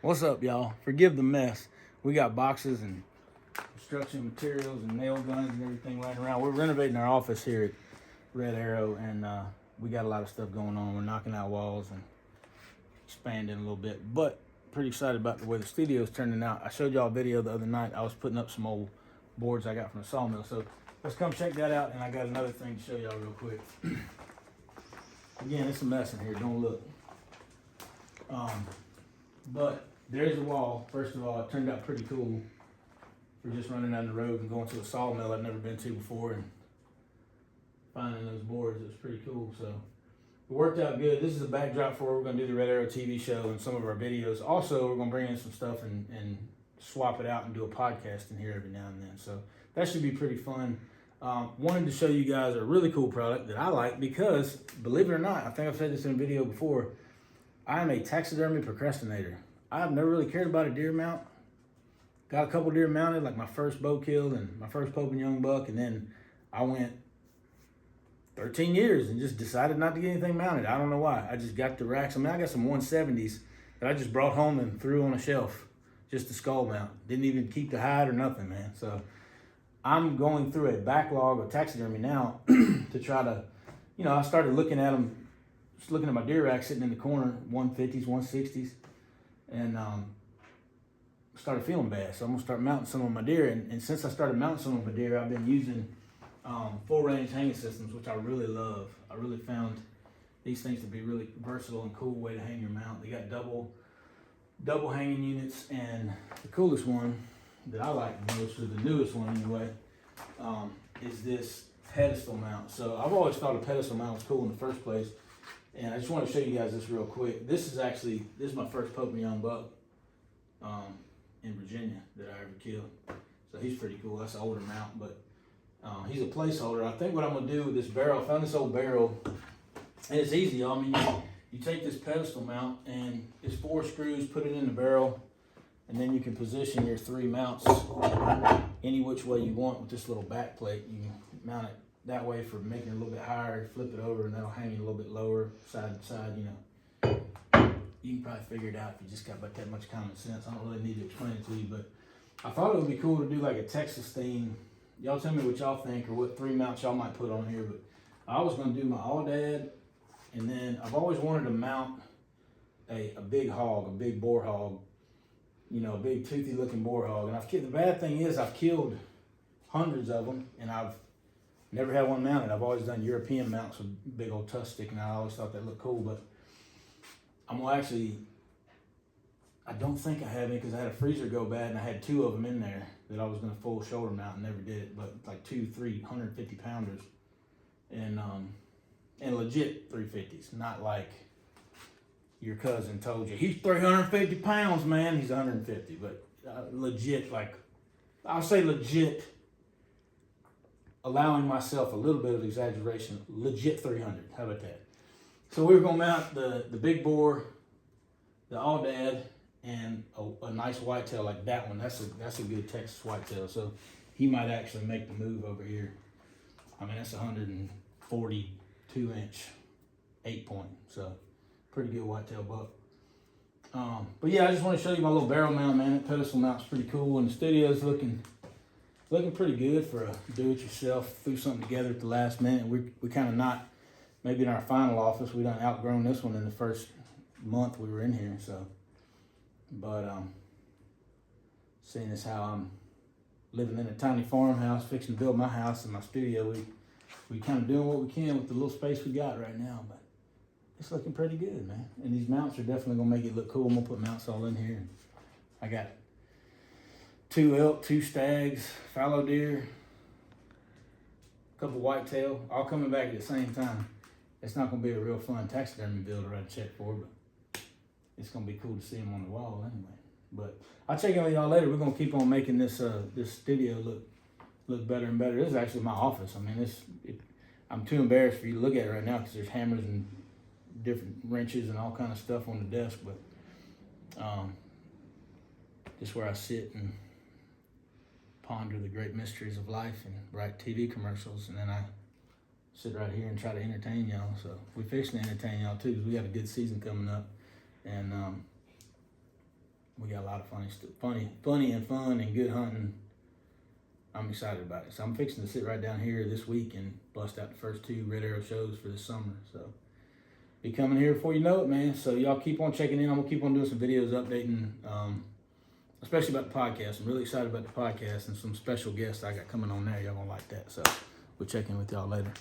What's up, y'all? Forgive the mess. We got boxes and construction materials and nail guns and everything laying around. We're renovating our office here at Red Arrow, and we got a lot of stuff going on. We're knocking out walls and expanding a little bit, but pretty excited about the way the studio's turning out. I showed y'all a video the other night. I was putting up some old boards I got from the sawmill, so let's come check that out. And I got another thing to show y'all real quick. Again, it's a mess in here. Don't look. But there's a wall. First of all, it turned out pretty cool for just running down the road and going to a sawmill I've never been to before and finding those boards. It was pretty cool. So it worked out good. This is a backdrop for where we're going to do the Red Arrow TV show and some of our videos. Also, we're going to bring in some stuff and swap it out and do a podcast in here every now and then. So that should be pretty fun. Wanted to show you guys a really cool product that I like because, believe it or not, I think I've said this in a video before, I am a taxidermy procrastinator. I've never really cared about a deer mount. Got a couple deer mounted, like my first bow killed and my first Pope and Young buck, and then I went 13 years and just decided not to get anything mounted. I don't know why. I just got the racks. I mean, I got some 170s that I just brought home and threw on a shelf, just the skull mount. Didn't even keep the hide or nothing, man. So I'm going through a backlog of taxidermy now to try to, I started looking at them, just looking at my deer rack sitting in the corner, 150s, 160s, and started feeling bad. So I'm gonna start mounting some of my deer. And since I started mounting some of my deer, I've been using full range hanging systems, which I really love. I really found these things to be really versatile and cool way to hang your mount. They got double hanging units, and the coolest one that I like the most, or the newest one anyway, is this pedestal mount. So I've always thought a pedestal mount was cool in the first place, and I just want to show you guys this real quick. This is my first Pope and Young buck in Virginia that I ever killed. So he's pretty cool. That's an older mount, but he's a placeholder. I think what I'm gonna do with this barrel, I found this old barrel, and it's easy, y'all. I mean, you take this pedestal mount and it's 4 screws, put it in the barrel, and then you can position your 3 mounts any which way you want with this little back plate. You can mount it that way for making it a little bit higher, flip it over, and that'll hang it a little bit lower, side to side, You can probably figure it out if you just got about that much common sense. I don't really need to explain it to you, but I thought it would be cool to do like a Texas theme. Y'all tell me what y'all think or what 3 mounts y'all might put on here, but I was gonna do my All-Dad, and then I've always wanted to mount a big hog, a big boar hog, a big toothy looking boar hog. And the bad thing is I've killed hundreds of them and I've never had one mounted. I've always done European mounts with big old tusks sticking out. I always thought that looked cool, but I'm gonna I don't think I have any because I had a freezer go bad and I had 2 of them in there that I was gonna full shoulder mount and never did it, but like 2, 350 pounders and legit 350s, not like your cousin told you he's 350 pounds, man. He's 150, but legit, like I'll say legit, allowing myself a little bit of exaggeration, legit 300. How about that? So we were gonna mount the big boar, the All-Dad, and a nice whitetail like that one. That's a good Texas whitetail. So he might actually make the move over here. I mean, that's 142 inch 8-point. So pretty good whitetail buck. But yeah, I just want to show you my little barrel mount, man. That pedestal mount's pretty cool, and the studio's looking pretty good for a do-it-yourself. Threw something together at the last minute. We kind of not. Maybe in our final office, we done outgrown this one in the first month we were in here. So, but seeing as how I'm living in a tiny farmhouse, fixing to build my house and my studio, we kind of doing what we can with the little space we got right now. But it's looking pretty good, man. And these mounts are definitely gonna make it look cool. I'm gonna put mounts all in here. I got 2 elk, 2 stags, fallow deer, a couple whitetail, all coming back at the same time. It's not gonna be a real fun taxidermy build to write a check for, but it's gonna be cool to see them on the wall anyway. But I'll check in with y'all later. We're gonna keep on making this studio look better and better. This is actually my office. I mean, I'm too embarrassed for you to look at it right now because there's hammers and different wrenches and all kind of stuff on the desk. But just where I sit and ponder the great mysteries of life and write TV commercials, and then I sit right here and try to entertain y'all. So we're fixing to entertain y'all too, because we got a good season coming up, and We got a lot of funny stuff, funny and fun and good hunting. I'm excited about it. So I'm fixing to sit right down here this week and bust out the first 2 Red Arrow shows for this summer. So be coming here before you know it, man. So y'all keep on checking in. I'm gonna keep on doing some videos updating, especially about the podcast. I'm really excited about the podcast and some special guests I got coming on there. Y'all gonna like that. So we'll check in with y'all later.